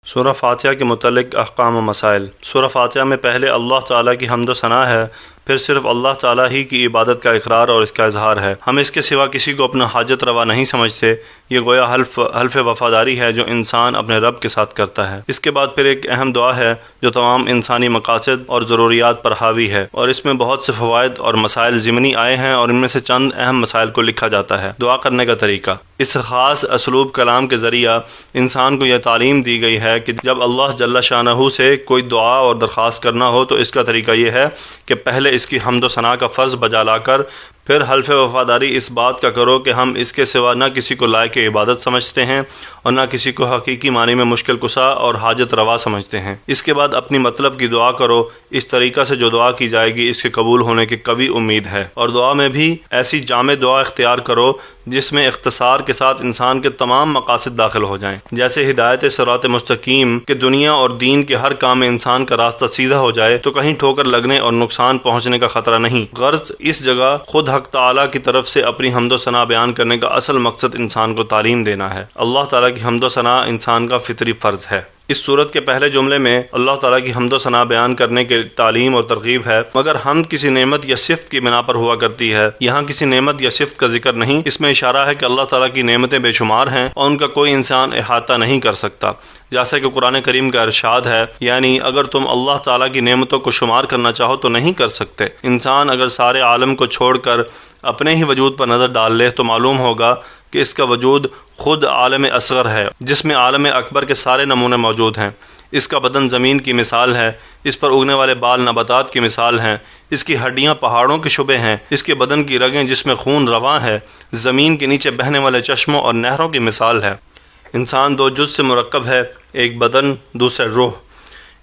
سورہ فاتحہ کے متعلق احکام و مسائل۔ سورہ فاتحہ میں پہلے اللہ تعالیٰ کی حمد و ثنا ہے، پھر صرف اللہ تعالیٰ ہی کی عبادت کا اقرار اور اس کا اظہار ہے۔ ہم اس کے سوا کسی کو اپنا حاجت روا نہیں سمجھتے۔ یہ گویا حلف وفاداری ہے جو انسان اپنے رب کے ساتھ کرتا ہے۔ اس کے بعد پھر ایک اہم دعا ہے جو تمام انسانی مقاصد اور ضروریات پر حاوی ہے، اور اس میں بہت سے فوائد اور مسائل ضمنی آئے ہیں، اور ان میں سے چند اہم مسائل کو لکھا جاتا ہے۔ دعا کرنے کا طریقہ: اس خاص اسلوب کلام کے ذریعہ انسان کو یہ تعلیم دی گئی ہے کہ جب اللہ جل شانہ سے کوئی دعا اور درخواست کرنا ہو تو اس کا طریقہ یہ ہے کہ پہلے اس کی حمد و ثنا کا فرض بجا لا کر پھر حلف وفاداری اس بات کا کرو کہ ہم اس کے سوا نہ کسی کو لائق عبادت سمجھتے ہیں اور نہ کسی کو حقیقی معنی میں مشکل کشا اور حاجت روا سمجھتے ہیں۔ اس کے بعد اپنی مطلب کی دعا کرو، اس طریقہ سے جو دعا کی جائے گی اس کے قبول ہونے کی قوی امید ہے، اور دعا میں بھی ایسی جامع دعا اختیار کرو جس میں اختصار کے ساتھ انسان کے تمام مقاصد داخل ہو جائیں، جیسے ہدایت صراط مستقیم کہ دنیا اور دین کے ہر کام میں انسان کا راستہ سیدھا ہو جائے تو کہیں ٹھوکر لگنے اور نقصان پہنچنے کا خطرہ نہیں۔ غرض اس جگہ خود حق تعالیٰ کی طرف سے اپنی حمد و ثنا بیان کرنے کا اصل مقصد انسان کو تعلیم دینا ہے۔ اللہ تعالیٰ کی حمد و ثنا انسان کا فطری فرض ہے۔ اس صورت کے پہلے جملے میں اللہ تعالیٰ کی حمد و ثنا بیان کرنے کے تعلیم اور ترغیب ہے، مگر حمد کسی نعمت یا صفت کی بنا پر ہوا کرتی ہے۔ یہاں کسی نعمت یا صفت کا ذکر نہیں، اس میں اشارہ ہے کہ اللہ تعالیٰ کی نعمتیں بے شمار ہیں اور ان کا کوئی انسان احاطہ نہیں کر سکتا، جیسا کہ قرآن کریم کا ارشاد ہے، یعنی اگر تم اللہ تعالیٰ کی نعمتوں کو شمار کرنا چاہو تو نہیں کر سکتے۔ انسان اگر سارے عالم کو چھوڑ کر اپنے ہی وجود پر نظر ڈال لے تو معلوم ہوگا کہ اس کا وجود خود عالم اصغر ہے، جس میں عالم اکبر کے سارے نمونے موجود ہیں۔ اس کا بدن زمین کی مثال ہے، اس پر اگنے والے بال نباتات کی مثال ہیں، اس کی ہڈیاں پہاڑوں کے شبے ہیں، اس کے بدن کی رگیں جس میں خون رواں ہے زمین کے نیچے بہنے والے چشموں اور نہروں کی مثال ہے۔ انسان دو جز سے مرکب ہے، ایک بدن، دوسرا روح۔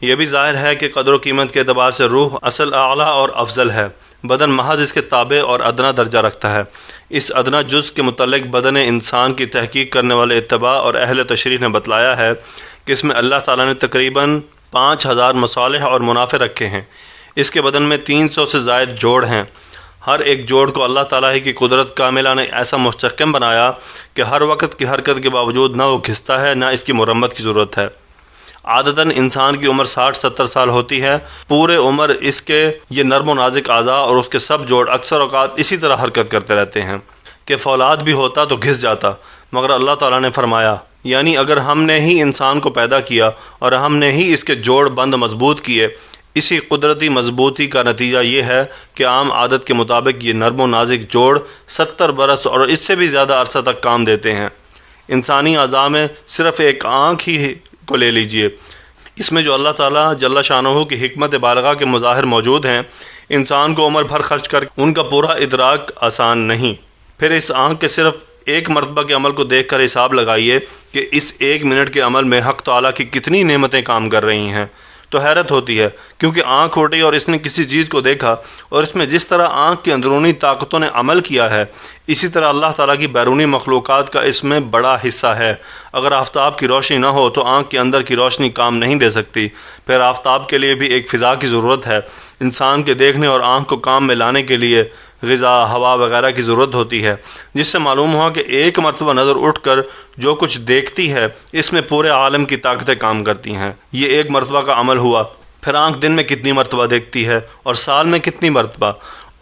یہ بھی ظاہر ہے کہ قدر و قیمت کے اعتبار سے روح اصل اعلیٰ اور افضل ہے، بدن محض اس کے تابع اور ادنا درجہ رکھتا ہے۔ اس ادنا جز کے متعلق بدن انسان کی تحقیق کرنے والے اتباع اور اہل تشریح نے بتلایا ہے کہ اس میں اللہ تعالیٰ نے تقریباً 5000 مصالح اور منافع رکھے ہیں۔ اس کے بدن میں 300 سے زائد جوڑ ہیں۔ ہر ایک جوڑ کو اللہ تعالیٰ ہی کی قدرت کاملہ نے ایسا مستحکم بنایا کہ ہر وقت کی حرکت کے باوجود نہ وہ گھستا ہے نہ اس کی مرمت کی ضرورت ہے۔ عادتاً انسان کی عمر 60-70 سال ہوتی ہے، پورے عمر اس کے یہ نرم و نازک اعضاء اور اس کے سب جوڑ اکثر اوقات اسی طرح حرکت کرتے رہتے ہیں کہ فولاد بھی ہوتا تو گھس جاتا، مگر اللہ تعالیٰ نے فرمایا، یعنی اگر ہم نے ہی انسان کو پیدا کیا اور ہم نے ہی اس کے جوڑ بند مضبوط کیے، اسی قدرتی مضبوطی کا نتیجہ یہ ہے کہ عام عادت کے مطابق یہ نرم و نازک جوڑ 70 برس اور اس سے بھی زیادہ عرصہ تک کام دیتے ہیں۔ انسانی اعضاء میں صرف ایک آنکھ ہی کو لے لیجئے، اس میں جو اللہ تعالیٰ جل شانہ کی حکمت بالغہ کے مظاہر موجود ہیں، انسان کو عمر بھر خرچ کر ان کا پورا ادراک آسان نہیں۔ پھر اس آنکھ کے صرف ایک مرتبہ کے عمل کو دیکھ کر حساب لگائیے کہ اس 1 منٹ کے عمل میں حق تعالیٰ کی کتنی نعمتیں کام کر رہی ہیں، تو حیرت ہوتی ہے، کیونکہ آنکھ اٹھی اور اس نے کسی چیز کو دیکھا اور اس میں جس طرح آنکھ کی اندرونی طاقتوں نے عمل کیا ہے، اسی طرح اللہ تعالیٰ کی بیرونی مخلوقات کا اس میں بڑا حصہ ہے۔ اگر آفتاب کی روشنی نہ ہو تو آنکھ کے اندر کی روشنی کام نہیں دے سکتی، پھر آفتاب کے لیے بھی ایک فضا کی ضرورت ہے۔ انسان کے دیکھنے اور آنکھ کو کام میں لانے کے لیے غذا، ہوا وغیرہ کی ضرورت ہوتی ہے، جس سے معلوم ہوا کہ ایک مرتبہ نظر اٹھ کر جو کچھ دیکھتی ہے اس میں پورے عالم کی طاقتیں کام کرتی ہیں۔ یہ ایک مرتبہ کا عمل ہوا۔ پھر آنکھ دن میں کتنی مرتبہ دیکھتی ہے اور سال میں کتنی مرتبہ،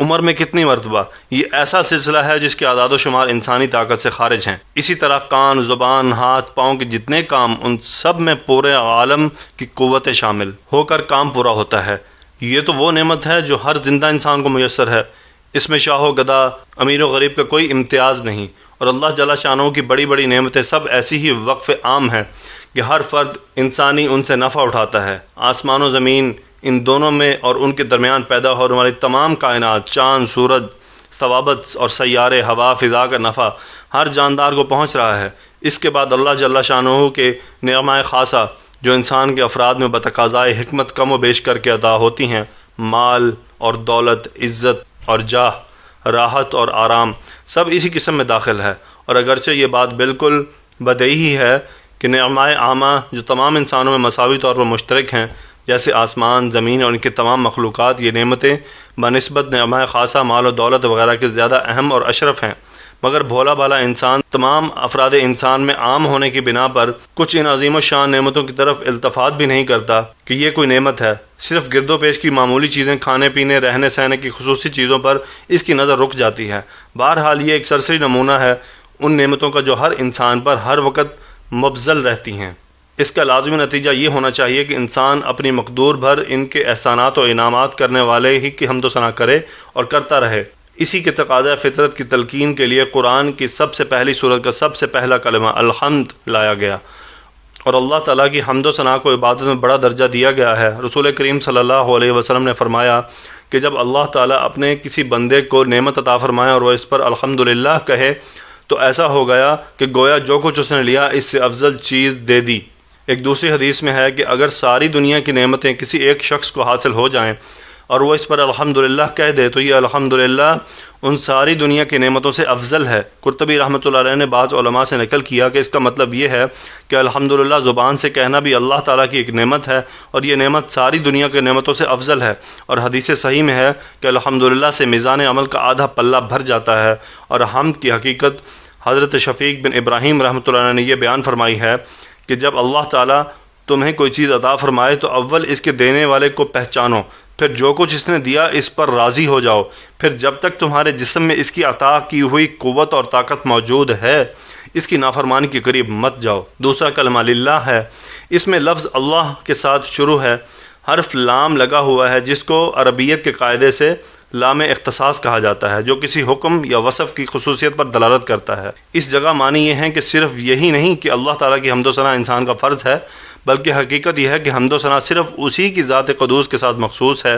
عمر میں کتنی مرتبہ، یہ ایسا سلسلہ ہے جس کے اعداد و شمار انسانی طاقت سے خارج ہیں۔ اسی طرح کان، زبان، ہاتھ، پاؤں کے جتنے کام، ان سب میں پورے عالم کی قوتیں شامل ہو کر کام پورا ہوتا ہے۔ یہ تو وہ نعمت ہے جو ہر زندہ انسان کو میسر ہے، اس میں شاہ و گدا، امیر و غریب کا کوئی امتیاز نہیں، اور اللہ جل شانہ کی بڑی بڑی نعمتیں سب ایسی ہی وقف عام ہیں کہ ہر فرد انسانی ان سے نفع اٹھاتا ہے۔ آسمان و زمین، ان دونوں میں اور ان کے درمیان پیدا ہونے والی تمام کائنات، چاند، سورج، ثوابت اور سیارے، ہوا، فضا کا نفع ہر جاندار کو پہنچ رہا ہے۔ اس کے بعد اللہ جل شانہ کے نعمہ خاصہ جو انسان کے افراد میں بتقاضائے حکمت کم و بیش کر کے عطا ہوتی ہیں، مال اور دولت، عزت اور جاہ، راحت اور آرام، سب اسی قسم میں داخل ہے۔ اور اگرچہ یہ بات بالکل بدیہی ہے کہ نعمہ عامہ جو تمام انسانوں میں مساوی طور پر مشترک ہیں، جیسے آسمان، زمین اور ان کی تمام مخلوقات، یہ نعمتیں بنسبت نعمہ خاصہ مال و دولت وغیرہ کے زیادہ اہم اور اشرف ہیں، مگر بھولا بھالا انسان تمام افراد انسان میں عام ہونے کی بنا پر کچھ ان عظیم الشان نعمتوں کی طرف التفات بھی نہیں کرتا کہ یہ کوئی نعمت ہے۔ صرف گرد و پیش کی معمولی چیزیں، کھانے پینے، رہنے سہنے کی خصوصی چیزوں پر اس کی نظر رک جاتی ہے۔ بہرحال یہ ایک سرسری نمونہ ہے ان نعمتوں کا جو ہر انسان پر ہر وقت مبذل رہتی ہیں۔ اس کا لازمی نتیجہ یہ ہونا چاہیے کہ انسان اپنی مقدور بھر ان کے احسانات و انعامات کرنے والے ہی کی حمد و ثنا کرے اور کرتا رہے۔ اسی کے تقاضۂ فطرت کی تلقین کے لیے قرآن کی سب سے پہلی سورت کا سب سے پہلا کلمہ الحمد لایا گیا، اور اللہ تعالیٰ کی حمد و ثنا کو عبادت میں بڑا درجہ دیا گیا ہے۔ رسول کریم صلی اللہ علیہ وسلم نے فرمایا کہ جب اللہ تعالیٰ اپنے کسی بندے کو نعمت عطا فرمائے اور وہ اس پر الحمدللہ کہے تو ایسا ہو گیا کہ گویا جو کچھ اس نے لیا اس سے افضل چیز دے دی۔ ایک دوسری حدیث میں ہے کہ اگر ساری دنیا کی نعمتیں کسی ایک شخص کو حاصل ہو جائیں اور وہ اس پر الحمدللہ کہہ دے تو یہ الحمدللہ ان ساری دنیا کی نعمتوں سے افضل ہے۔ قرطبی رحمۃ اللہ علیہ نے بعض علماء سے نقل کیا کہ اس کا مطلب یہ ہے کہ الحمدللہ زبان سے کہنا بھی اللہ تعالیٰ کی ایک نعمت ہے، اور یہ نعمت ساری دنیا کی نعمتوں سے افضل ہے۔ اور حدیث صحیح میں ہے کہ الحمدللہ سے میزان عمل کا آدھا پلہ بھر جاتا ہے۔ اور حمد کی حقیقت حضرت شفیق بن ابراہیم رحمۃ اللہ علیہ نے یہ بیان فرمائی ہے کہ جب اللہ تعالیٰ تمہیں کوئی چیز عطا فرمائے تو اول اس کے دینے والے کو پہچانو، پھر جو کچھ اس نے دیا اس پر راضی ہو جاؤ، پھر جب تک تمہارے جسم میں اس کی عطا کی ہوئی قوت اور طاقت موجود ہے اس کی نافرمانی کے قریب مت جاؤ۔ دوسرا کلمہ للہ ہے۔ اس میں لفظ اللہ کے ساتھ شروع ہے، حرف لام لگا ہوا ہے جس کو عربیت کے قاعدے سے لام اختصاص کہا جاتا ہے، جو کسی حکم یا وصف کی خصوصیت پر دلالت کرتا ہے۔ اس جگہ معنی یہ ہے کہ صرف یہی نہیں کہ اللہ تعالیٰ کی حمد و ثنا انسان کا فرض ہے، بلکہ حقیقت یہ ہے کہ حمد و ثنا صرف اسی کی ذات قدوس کے ساتھ مخصوص ہے۔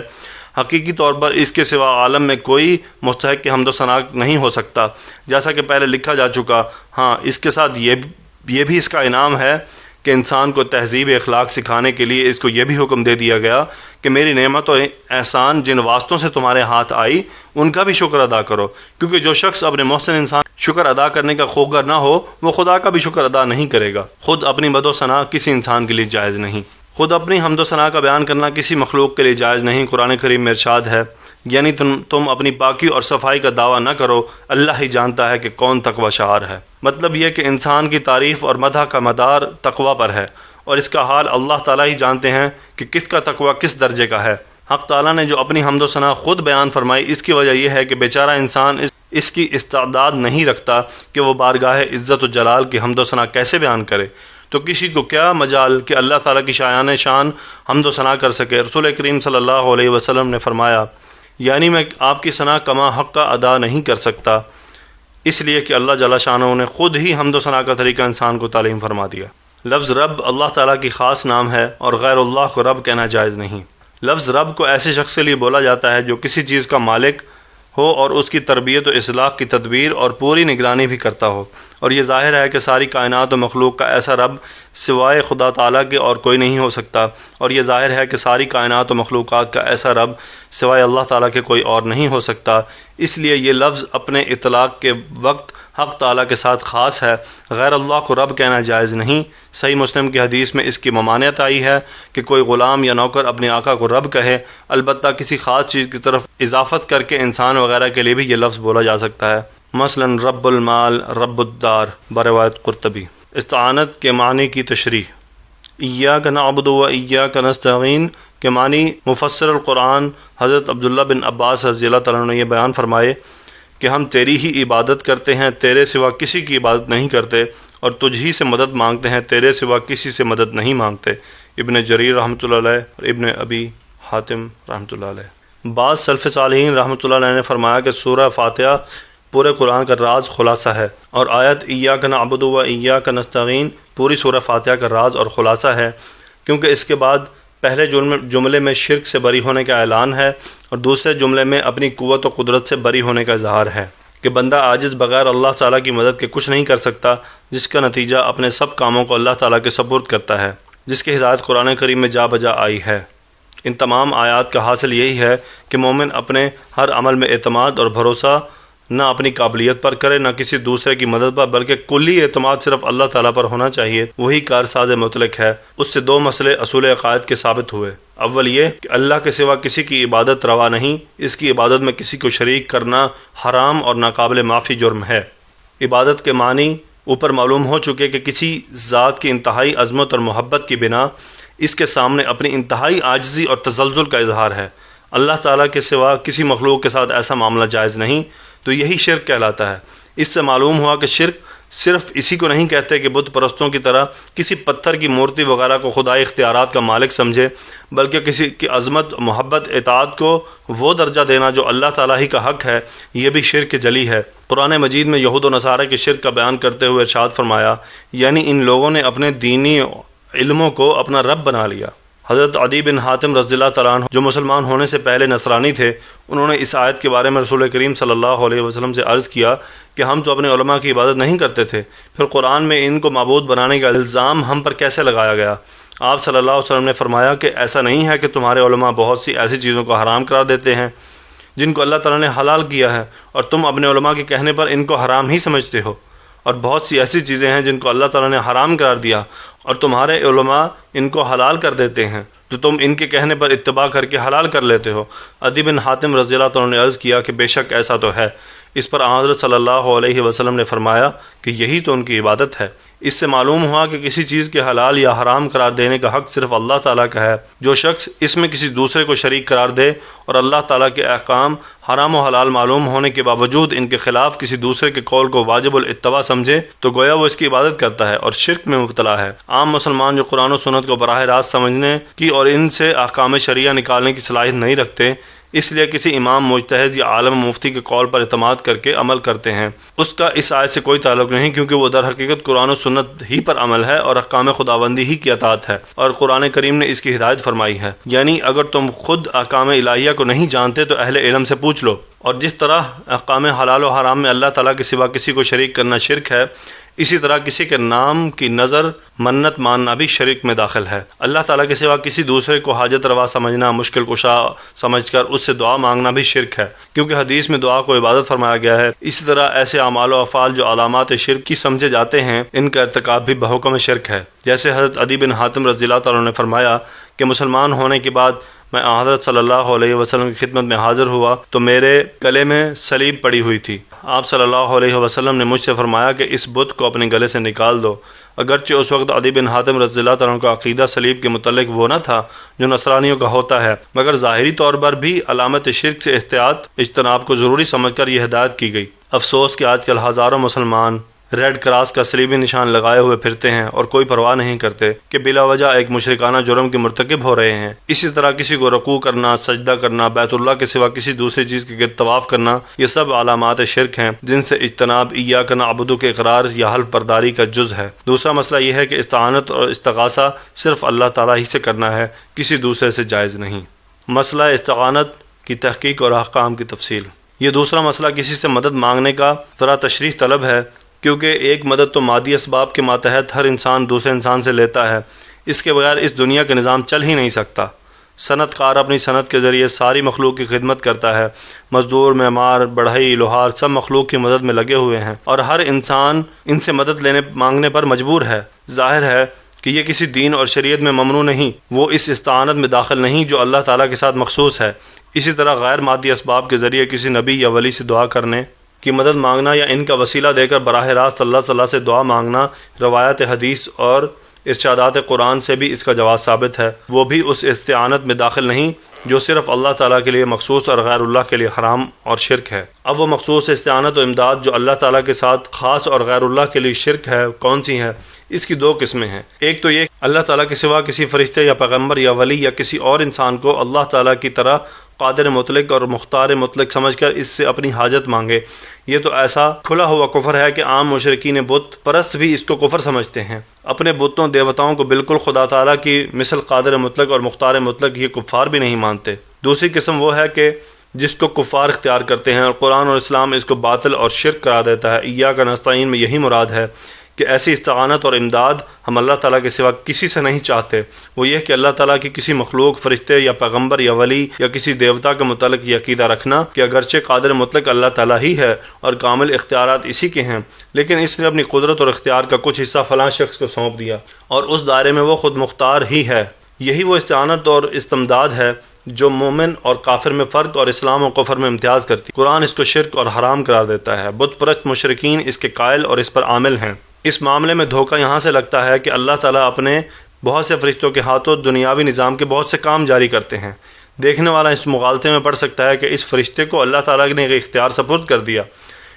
حقیقی طور پر اس کے سوا عالم میں کوئی مستحق کی حمد و ثنا نہیں ہو سکتا، جیسا کہ پہلے لکھا جا چکا۔ ہاں، اس کے ساتھ یہ بھی اس کا انعام ہے کہ انسان کو تہذیب اخلاق سکھانے کے لیے اس کو یہ بھی حکم دے دیا گیا کہ میری نعمت و احسان جن واسطوں سے تمہارے ہاتھ آئی ان کا بھی شکر ادا کرو، کیونکہ جو شخص اپنے محسن انسان شکر ادا کرنے کا خوگر نہ ہو وہ خدا کا بھی شکر ادا نہیں کرے گا۔ خود اپنی مد و ثنا کسی انسان کے لیے جائز نہیں، خود اپنی حمد و ثنا کا بیان کرنا کسی مخلوق کے لیے جائز نہیں۔ قرآن کریم میں ارشاد ہے، یعنی تم اپنی پاکی اور صفائی کا دعویٰ نہ کرو، اللہ ہی جانتا ہے کہ کون تقوی شعار ہے۔ مطلب یہ کہ انسان کی تعریف اور مدح کا مدار تقوی پر ہے، اور اس کا حال اللہ تعالیٰ ہی جانتے ہیں کہ کس کا تقوی کس درجے کا ہے۔ حق تعالیٰ نے جو اپنی حمد و ثنا خود بیان فرمائی اس کی وجہ یہ ہے کہ بیچارہ انسان اس کی استعداد نہیں رکھتا کہ وہ بارگاہ عزت و جلال کی حمد و ثنا کیسے بیان کرے، تو کسی کو کیا مجال کہ اللہ تعالیٰ کی شایان شان حمد و ثنا کر سکے۔ رسول کریم صلی اللہ علیہ وسلم نے فرمایا، یعنی میں آپ کی ثنا کما حق کا ادا نہیں کر سکتا، اس لیے کہ اللہ جل شانہ نے خود ہی حمد و ثنا کا طریقہ انسان کو تعلیم فرما دیا۔ لفظ رب اللہ تعالیٰ کی خاص نام ہے اور غیر اللہ کو رب کہنا جائز نہیں۔ لفظ رب کو ایسے شخص کے لیے بولا جاتا ہے جو کسی چیز کا مالک ہو اور اس کی تربیت و اصلاح کی تدبیر اور پوری نگرانی بھی کرتا ہو، اور یہ ظاہر ہے کہ ساری کائنات و مخلوق کا ایسا رب سوائے خدا تعالیٰ کے اور کوئی نہیں ہو سکتا، اور یہ ظاہر ہے کہ ساری کائنات و مخلوقات کا ایسا رب سوائے اللہ تعالیٰ کے کوئی اور نہیں ہو سکتا۔ اس لیے یہ لفظ اپنے اطلاق کے وقت حق تعالیٰ کے ساتھ خاص ہے، غیر اللہ کو رب کہنا جائز نہیں۔ صحیح مسلم کی حدیث میں اس کی ممانعت آئی ہے کہ کوئی غلام یا نوکر اپنے آقا کو رب کہے، البتہ کسی خاص چیز کی طرف اضافت کر کے انسان وغیرہ کے لیے بھی یہ لفظ بولا جا سکتا ہے، مثلا رب المال، رب الدار، بروایت قرطبی۔ استعانت کے معنی کی تشریح۔ ایاک نعبد و ایاک نستعین کے معنی مفسر القرآن حضرت عبداللہ بن عباس رضی اللہ تعالیٰ عنہ نے یہ بیان فرمائے کہ ہم تیری ہی عبادت کرتے ہیں، تیرے سوا کسی کی عبادت نہیں کرتے، اور تجھ ہی سے مدد مانگتے ہیں، تیرے سوا کسی سے مدد نہیں مانگتے۔ ابن جریر رحمۃ اللہ علیہ اور ابن ابی حاتم رحمۃ اللہ علیہ۔ بعض سلف صالحین رحمۃ اللہ علیہ نے فرمایا کہ سورہ فاتحہ پورے قرآن کا راز خلاصہ ہے، اور آیت ایاک نعبد و ایاک نستعین پوری سورہ فاتحہ کا راز اور خلاصہ ہے، کیونکہ اس کے بعد پہلے جملے میں شرک سے بری ہونے کا اعلان ہے اور دوسرے جملے میں اپنی قوت و قدرت سے بری ہونے کا اظہار ہے کہ بندہ عاجز بغیر اللہ تعالیٰ کی مدد کے کچھ نہیں کر سکتا، جس کا نتیجہ اپنے سب کاموں کو اللہ تعالیٰ کے سپرد کرتا ہے، جس کی ہدایت قرآن کریم میں جا بجا آئی ہے۔ ان تمام آیات کا حاصل یہی ہے کہ مومن اپنے ہر عمل میں اعتماد اور بھروسہ نہ اپنی قابلیت پر کرے نہ کسی دوسرے کی مدد پر، بلکہ کلی اعتماد صرف اللہ تعالیٰ پر ہونا چاہیے، وہی کارساز مطلق ہے۔ اس سے دو مسئلے اصول عقائد کے ثابت ہوئے۔ اول یہ کہ اللہ کے سوا کسی کی عبادت روا نہیں، اس کی عبادت میں کسی کو شریک کرنا حرام اور ناقابل معافی جرم ہے۔ عبادت کے معنی اوپر معلوم ہو چکے کہ کسی ذات کی انتہائی عظمت اور محبت کی بنا اس کے سامنے اپنی انتہائی عاجزی اور تزلزل کا اظہار ہے۔ اللہ تعالیٰ کے سوا کسی مخلوق کے ساتھ ایسا معاملہ جائز نہیں، تو یہی شرک کہلاتا ہے۔ اس سے معلوم ہوا کہ شرک صرف اسی کو نہیں کہتے کہ بت پرستوں کی طرح کسی پتھر کی مورتی وغیرہ کو خدائی اختیارات کا مالک سمجھے، بلکہ کسی کی عظمت، محبت، اطاعت کو وہ درجہ دینا جو اللہ تعالیٰ ہی کا حق ہے، یہ بھی شرک جلی ہے۔ قرآن مجید میں یہود و نصارہ کے شرک کا بیان کرتے ہوئے ارشاد فرمایا، یعنی ان لوگوں نے اپنے دینی علموں کو اپنا رب بنا لیا۔ حضرت عدی بن حاتم رضی اللہ تعالیٰ عنہ جو مسلمان ہونے سے پہلے نصرانی تھے، انہوں نے اس آیت کے بارے میں رسول کریم صلی اللہ علیہ وسلم سے عرض کیا کہ ہم تو اپنے علماء کی عبادت نہیں کرتے تھے، پھر قرآن میں ان کو معبود بنانے کا الزام ہم پر کیسے لگایا گیا؟ آپ صلی اللہ علیہ وسلم نے فرمایا کہ ایسا نہیں ہے کہ تمہارے علماء بہت سی ایسی چیزوں کو حرام قرار دیتے ہیں جن کو اللہ تعالیٰ نے حلال کیا ہے، اور تم اپنے علماء کے کہنے پر ان کو حرام ہی سمجھتے ہو، اور بہت سی ایسی چیزیں ہیں جن کو اللہ تعالیٰ نے حرام قرار دیا اور تمہارے علماء ان کو حلال کر دیتے ہیں، تو تم ان کے کہنے پر اتباع کر کے حلال کر لیتے ہو۔ عدی بن حاتم رضی اللہ تعالیٰ نے عرض کیا کہ بے شک ایسا تو ہے۔ اس پر حضرت صلی اللہ علیہ وسلم نے فرمایا کہ یہی تو ان کی عبادت ہے۔ اس سے معلوم ہوا کہ کسی چیز کے حلال یا حرام قرار دینے کا حق صرف اللہ تعالیٰ کا ہے۔ جو شخص اس میں کسی دوسرے کو شریک قرار دے اور اللہ تعالیٰ کے احکام حرام و حلال معلوم ہونے کے باوجود ان کے خلاف کسی دوسرے کے قول کو واجب الاتباع سمجھے تو گویا وہ اس کی عبادت کرتا ہے اور شرک میں مبتلا ہے۔ عام مسلمان جو قرآن و سنت کو براہ راست سمجھنے کی اور ان سے احکام شریعہ نکالنے کی صلاحیت نہیں رکھتے، اس لیے کسی امام، مجتہد یا عالم مفتی کے قول پر اعتماد کر کے عمل کرتے ہیں، اس کا اس آیت سے کوئی تعلق نہیں، کیونکہ وہ در حقیقت قرآن و سنت ہی پر عمل ہے اور احکام خداوندی ہی کی اطاعت ہے، اور قرآن کریم نے اس کی ہدایت فرمائی ہے۔ یعنی اگر تم خود احکام الہیہ کو نہیں جانتے تو اہل علم سے پوچھ لو۔ اور جس طرح احکام حلال و حرام میں اللہ تعالیٰ کے سوا کسی کو شریک کرنا شرک ہے، اسی طرح کسی کے نام کی نظر منت ماننا بھی شرک میں داخل ہے۔ اللہ تعالیٰ کے سوا کسی دوسرے کو حاجت روا سمجھنا، مشکل کشا سمجھ کر اس سے دعا مانگنا بھی شرک ہے، کیونکہ حدیث میں دعا کو عبادت فرمایا گیا ہے۔ اسی طرح ایسے اعمال و افعال جو علامات شرک کی سمجھے جاتے ہیں، ان کا ارتکاب بھی بحکم شرک ہے۔ جیسے حضرت عدی بن حاتم رضی اللہ تعالیٰ نے فرمایا کہ مسلمان ہونے کے بعد میں حضرت صلی اللہ علیہ وسلم کی خدمت میں حاضر ہوا تو میرے گلے میں صلیب پڑی ہوئی تھی۔ آپ صلی اللہ علیہ وسلم نے مجھ سے فرمایا کہ اس بت کو اپنے گلے سے نکال دو۔ اگرچہ اس وقت عدی بن حاتم رضی اللہ تعالیٰ کا عقیدہ صلیب کے متعلق وہ نہ تھا جو نصرانیوں کا ہوتا ہے، مگر ظاہری طور پر بھی علامت شرک سے احتیاط اجتناب کو ضروری سمجھ کر یہ ہدایت کی گئی۔ افسوس کہ آج کل ہزاروں مسلمان ریڈ کراس کا صلیبی نشان لگائے ہوئے پھرتے ہیں اور کوئی پرواہ نہیں کرتے کہ بلا وجہ ایک مشرکانہ جرم کے مرتکب ہو رہے ہیں۔ اسی طرح کسی کو رکوع کرنا، سجدہ کرنا، بیت اللہ کے سوا کسی دوسری چیز کے گرد طواف کرنا، یہ سب علامات شرک ہیں جن سے اجتناب ایاک نعبد کے اقرار یا حلف برداری کا جز ہے۔ دوسرا مسئلہ یہ ہے کہ استعانت اور استغاثہ صرف اللہ تعالیٰ ہی سے کرنا ہے، کسی دوسرے سے جائز نہیں۔ مسئلہ استعانت کی تحقیق اور احکام کی تفصیل۔ یہ دوسرا مسئلہ کسی سے مدد مانگنے کا ذرا تشریح طلب ہے، کیونکہ ایک مدد تو مادی اسباب کے ماتحت ہر انسان دوسرے انسان سے لیتا ہے، اس کے بغیر اس دنیا کا نظام چل ہی نہیں سکتا۔ صنعت کار اپنی صنعت کے ذریعے ساری مخلوق کی خدمت کرتا ہے، مزدور، معمار، بڑھئی، لوہار سب مخلوق کی مدد میں لگے ہوئے ہیں، اور ہر انسان ان سے مدد مانگنے پر مجبور ہے۔ ظاہر ہے کہ یہ کسی دین اور شریعت میں ممنوع نہیں، وہ اس استعانت میں داخل نہیں جو اللہ تعالیٰ کے ساتھ مخصوص ہے۔ اسی طرح غیر مادی اسباب کے ذریعے کسی نبی یا ولی سے دعا کرنے کی مدد مانگنا یا ان کا وسیلہ دے کر براہ راست اللہ تعالیٰ سے دعا مانگنا روایت حدیث اور ارشادات قرآن سے بھی اس کا جواز ثابت ہے، وہ بھی اس استعانت میں داخل نہیں جو صرف اللہ تعالیٰ کے لیے مخصوص اور غیر اللہ کے لیے حرام اور شرک ہے۔ اب وہ مخصوص استعانت و امداد جو اللہ تعالیٰ کے ساتھ خاص اور غیر اللہ کے لیے شرک ہے کون سی ہے؟ اس کی دو قسمیں ہیں۔ ایک تو یہ اللہ تعالیٰ کے سوا کسی فرشتے یا پیغمبر یا ولی یا کسی اور انسان کو اللہ تعالیٰ کی طرح قادر مطلق اور مختار مطلق سمجھ کر اس سے اپنی حاجت مانگے۔ یہ تو ایسا کھلا ہوا کفر ہے کہ عام مشرکین بت پرست بھی اس کو کفر سمجھتے ہیں۔ اپنے بتوں دیوتاؤں کو بالکل خدا تعالیٰ کی مثل قادر مطلق اور مختار مطلق یہ کفار بھی نہیں مانتے۔ دوسری قسم وہ ہے کہ جس کو کفار اختیار کرتے ہیں، اور قرآن اور اسلام اس کو باطل اور شرک قرار دیتا ہے۔ ایاک نستعین میں یہی مراد ہے کہ ایسی استعانت اور امداد ہم اللہ تعالیٰ کے سوا کسی سے نہیں چاہتے۔ وہ یہ کہ اللہ تعالیٰ کی کسی مخلوق، فرشتے یا پیغمبر یا ولی یا کسی دیوتا کے متعلق یہ عقیدہ رکھنا کہ اگرچہ قادر مطلق اللہ تعالیٰ ہی ہے اور کامل اختیارات اسی کے ہیں، لیکن اس نے اپنی قدرت اور اختیار کا کچھ حصہ فلاں شخص کو سونپ دیا اور اس دائرے میں وہ خود مختار ہی ہے۔ یہی وہ استعانت اور استمداد ہے جو مومن اور کافر میں فرق اور اسلام و کفر میں امتیاز کرتی ہے۔ قرآن اس کو شرک اور حرام قرار دیتا ہے۔ بت پرست مشرکین اس کے قائل اور اس پر عامل ہیں۔ اس معاملے میں دھوکہ یہاں سے لگتا ہے کہ اللہ تعالیٰ اپنے بہت سے فرشتوں کے ہاتھوں دنیاوی نظام کے بہت سے کام جاری کرتے ہیں۔ دیکھنے والا اس مغالطے میں پڑ سکتا ہے کہ اس فرشتے کو اللہ تعالیٰ نے ایک اختیار سپرد کر دیا،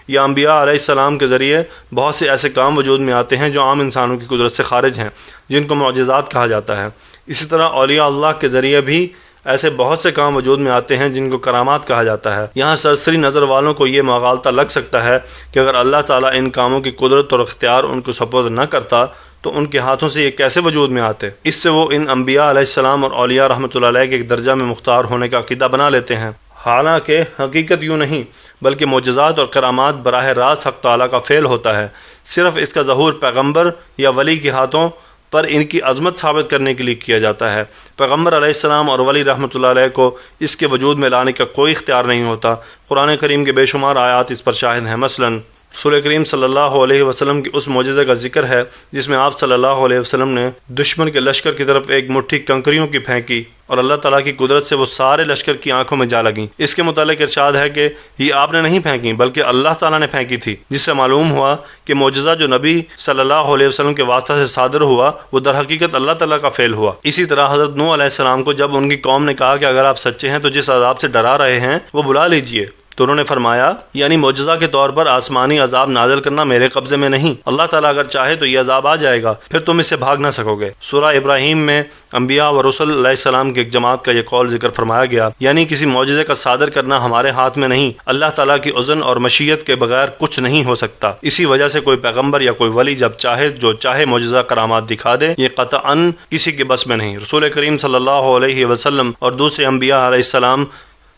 یا انبیاء علیہ السلام کے ذریعے بہت سے ایسے کام وجود میں آتے ہیں جو عام انسانوں کی قدرت سے خارج ہیں، جن کو معجزات کہا جاتا ہے۔ اسی طرح اولیاء اللہ کے ذریعے بھی ایسے بہت سے کام وجود میں آتے ہیں جن کو کرامات کہا جاتا ہے۔ یہاں سرسری نظر والوں کو یہ مغالطہ لگ سکتا ہے کہ اگر اللہ تعالیٰ ان کاموں کی قدرت اور اختیار ان کو سپرد نہ کرتا تو ان کے ہاتھوں سے یہ کیسے وجود میں آتے۔ اس سے وہ ان انبیاء علیہ السلام اور اولیاء رحمۃ اللہ علیہ کے ایک درجہ میں مختار ہونے کا عقیدہ بنا لیتے ہیں، حالانکہ حقیقت یوں نہیں، بلکہ معجزات اور کرامات براہ راست حق تعالیٰ کا فعل ہوتا ہے۔ صرف اس کا ظہور پیغمبر یا ولی کے ہاتھوں پر ان کی عظمت ثابت کرنے کے لیے کیا جاتا ہے۔ پیغمبر علیہ السلام اور ولی رحمۃ اللہ علیہ کو اس کے وجود میں لانے کا کوئی اختیار نہیں ہوتا۔ قرآن کریم کے بے شمار آیات اس پر شاہد ہیں۔ مثلاً رسول کریم صلی اللہ علیہ وسلم کی اس معجزے کا ذکر ہے جس میں آپ صلی اللہ علیہ وسلم نے دشمن کے لشکر کی طرف ایک مٹھی کنکریوں کی پھینکی اور اللہ تعالیٰ کی قدرت سے وہ سارے لشکر کی آنکھوں میں جا لگیں۔ اس کے متعلق ارشاد ہے کہ یہ آپ نے نہیں پھینکی بلکہ اللہ تعالیٰ نے پھینکی تھی، جس سے معلوم ہوا کہ معجزہ جو نبی صلی اللہ علیہ وسلم کے واسطہ سے صادر ہوا وہ در حقیقت اللہ تعالیٰ کا فعل ہوا۔ اسی طرح حضرت نوح علیہ السلام کو جب ان کی قوم نے کہا کہ اگر آپ سچے ہیں تو جس عذاب سے ڈرا رہے ہیں وہ بلا لیجئے، تو انہوں نے فرمایا یعنی معجزہ کے طور پر آسمانی عذاب نازل کرنا میرے قبضے میں نہیں، اللہ تعالیٰ اگر چاہے تو یہ عذاب آ جائے گا، پھر تم اس سے بھاگ نہ سکو گے۔ سورہ ابراہیم میں انبیاء و رسل علیہ السلام کی ایک جماعت کا یہ قول ذکر فرمایا گیا، یعنی کسی معجزے کا صادر کرنا ہمارے ہاتھ میں نہیں، اللہ تعالیٰ کی اذن اور مشیت کے بغیر کچھ نہیں ہو سکتا۔ اسی وجہ سے کوئی پیغمبر یا کوئی ولی جب چاہے جو چاہے معجزہ کرامات دکھا دے، یہ قطعاً کسی کے بس میں نہیں۔ رسول کریم صلی اللہ علیہ وسلم اور دوسرے انبیاء علیہ السلام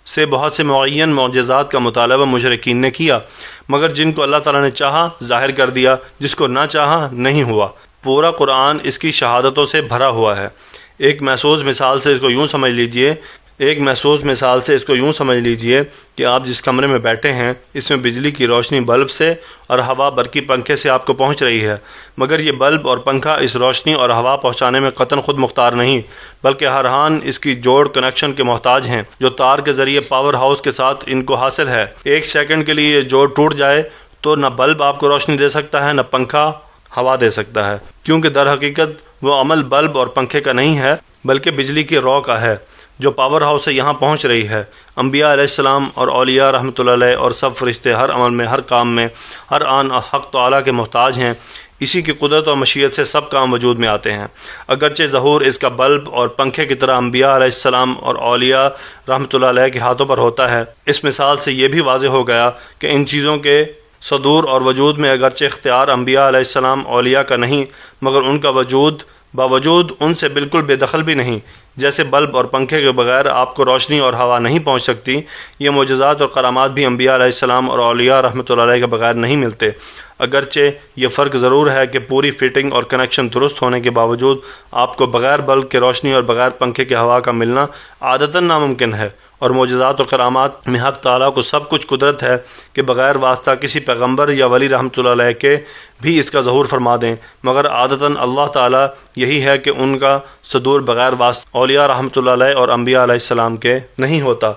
سے بہت سے معین معجزات کا مطالبہ مشرکین نے کیا، مگر جن کو اللہ تعالیٰ نے چاہا ظاہر کر دیا، جس کو نہ چاہا نہیں ہوا۔ پورا قرآن اس کی شہادتوں سے بھرا ہوا ہے۔ ایک محسوس مثال سے اس کو یوں سمجھ لیجئے کہ آپ جس کمرے میں بیٹھے ہیں اس میں بجلی کی روشنی بلب سے اور ہوا برقی پنکھے سے آپ کو پہنچ رہی ہے، مگر یہ بلب اور پنکھا اس روشنی اور ہوا پہنچانے میں قطعاً خود مختار نہیں، بلکہ ہر آن اس کی جوڑ کنیکشن کے محتاج ہیں جو تار کے ذریعے پاور ہاؤس کے ساتھ ان کو حاصل ہے۔ ایک سیکنڈ کے لیے یہ جوڑ ٹوٹ جائے تو نہ بلب آپ کو روشنی دے سکتا ہے نہ پنکھا ہوا دے سکتا ہے، کیونکہ در حقیقت وہ عمل بلب اور پنکھے کا نہیں ہے بلکہ بجلی کی رو کا ہے جو پاور ہاؤس سے یہاں پہنچ رہی ہے۔ انبیاء علیہ السلام اور اولیاء رحمۃ اللہ علیہ اور سب فرشتے ہر عمل میں، ہر کام میں، ہر آن حق تعالیٰ کے محتاج ہیں۔ اسی کی قدرت اور مشیت سے سب کام وجود میں آتے ہیں۔ اگرچہ ظہور اس کا بلب اور پنکھے کی طرح انبیاء علیہ السلام اور اولیاء رحمۃ اللہ علیہ کے ہاتھوں پر ہوتا ہے، اس مثال سے یہ بھی واضح ہو گیا کہ ان چیزوں کے صدور اور وجود میں اگرچہ اختیار انبیاء علیہ السلام اولیاء کا نہیں، مگر ان کا وجود باوجود ان سے بالکل بے دخل بھی نہیں۔ جیسے بلب اور پنکھے کے بغیر آپ کو روشنی اور ہوا نہیں پہنچ سکتی، یہ معجزات اور کرامات بھی انبیاء علیہ السلام اور اولیاء رحمۃ اللہ علیہ کے بغیر نہیں ملتے۔ اگرچہ یہ فرق ضرور ہے کہ پوری فٹنگ اور کنیکشن درست ہونے کے باوجود آپ کو بغیر بلب کے روشنی اور بغیر پنکھے کے ہوا کا ملنا عادتاً ناممکن ہے، اور معجزات و کرامات میں حق تعالیٰ کو سب کچھ قدرت ہے کہ بغیر واسطہ کسی پیغمبر یا ولی رحمۃ اللہ علیہ کے بھی اس کا ظہور فرما دیں، مگر عادتاً اللہ تعالیٰ یہی ہے کہ ان کا صدور بغیر واسطہ اولیاء رحمۃ اللہ علیہ اور انبیاء علیہ السلام کے نہیں ہوتا،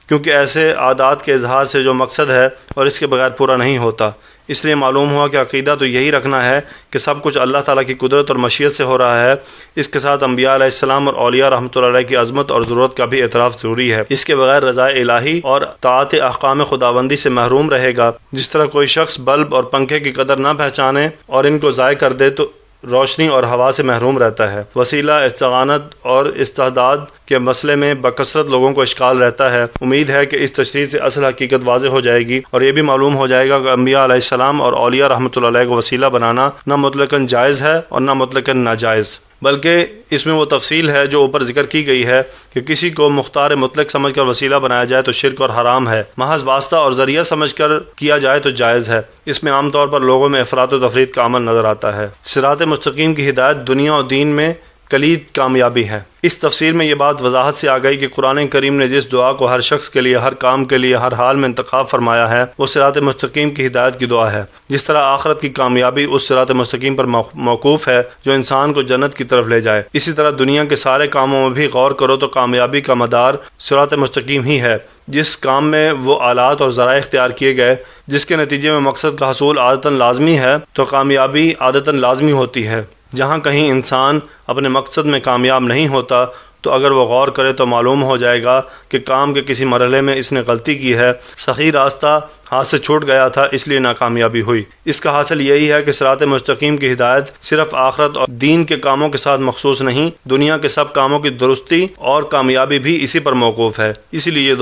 کیونکہ ایسے عادات کے اظہار سے جو مقصد ہے اور اس کے بغیر پورا نہیں ہوتا۔ اس لیے معلوم ہوا کہ عقیدہ تو یہی رکھنا ہے کہ سب کچھ اللہ تعالیٰ کی قدرت اور مشیت سے ہو رہا ہے۔ اس کے ساتھ انبیاء علیہ السلام اور اولیاء رحمۃ اللہ علیہ کی عظمت اور ضرورت کا بھی اعتراف ضروری ہے۔ اس کے بغیر رضا الہی اور طاعت احکام خداوندی سے محروم رہے گا۔ جس طرح کوئی شخص بلب اور پنکھے کی قدر نہ پہچانے اور ان کو ضائع کر دے تو روشنی اور ہوا سے محروم رہتا ہے۔ وسیلہ استعانت اور استعداد کے مسئلے میں بکثرت لوگوں کو اشکال رہتا ہے۔ امید ہے کہ اس تشریح سے اصل حقیقت واضح ہو جائے گی اور یہ بھی معلوم ہو جائے گا کہ انبیاء علیہ السلام اور اولیاء رحمۃ اللہ علیہ کو وسیلہ بنانا نہ مطلقاً جائز ہے اور نہ مطلقاً ناجائز، بلکہ اس میں وہ تفصیل ہے جو اوپر ذکر کی گئی ہے کہ کسی کو مختار مطلق سمجھ کر وسیلہ بنایا جائے تو شرک اور حرام ہے، محض واسطہ اور ذریعہ سمجھ کر کیا جائے تو جائز ہے۔ اس میں عام طور پر لوگوں میں افراط و تفریط کا عمل نظر آتا ہے۔ صراط مستقیم کی ہدایت دنیا اور دین میں کلید کامیابی ہے۔ اس تفسیر میں یہ بات وضاحت سے آ گئی کہ قرآن کریم نے جس دعا کو ہر شخص کے لیے، ہر کام کے لیے، ہر حال میں انتخاب فرمایا ہے وہ صراط مستقیم کی ہدایت کی دعا ہے۔ جس طرح آخرت کی کامیابی اس صراط مستقیم پر موقوف ہے جو انسان کو جنت کی طرف لے جائے، اسی طرح دنیا کے سارے کاموں میں بھی غور کرو تو کامیابی کا مدار صراط مستقیم ہی ہے۔ جس کام میں وہ آلات اور ذرائع اختیار کیے گئے جس کے نتیجے میں مقصد کا حصول عادتاً لازمی ہے تو کامیابی عادتاً لازمی ہوتی ہے۔ جہاں کہیں انسان اپنے مقصد میں کامیاب نہیں ہوتا تو اگر وہ غور کرے تو معلوم ہو جائے گا کہ کام کے کسی مرحلے میں اس نے غلطی کی ہے، صحیح راستہ ہاتھ سے چھوٹ گیا تھا، اس لیے ناکامیابی ہوئی۔ اس کا حاصل یہی ہے کہ صراط مستقیم کی ہدایت صرف آخرت اور دین کے کاموں کے ساتھ مخصوص نہیں، دنیا کے سب کاموں کی درستی اور کامیابی بھی اسی پر موقوف ہے۔ اس لیے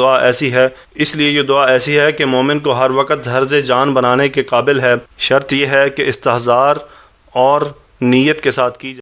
یہ دعا ایسی ہے کہ مومن کو ہر وقت حرز جان بنانے کے قابل ہے۔ شرط یہ ہے کہ استحضار اور نیت کے ساتھ کی جائے۔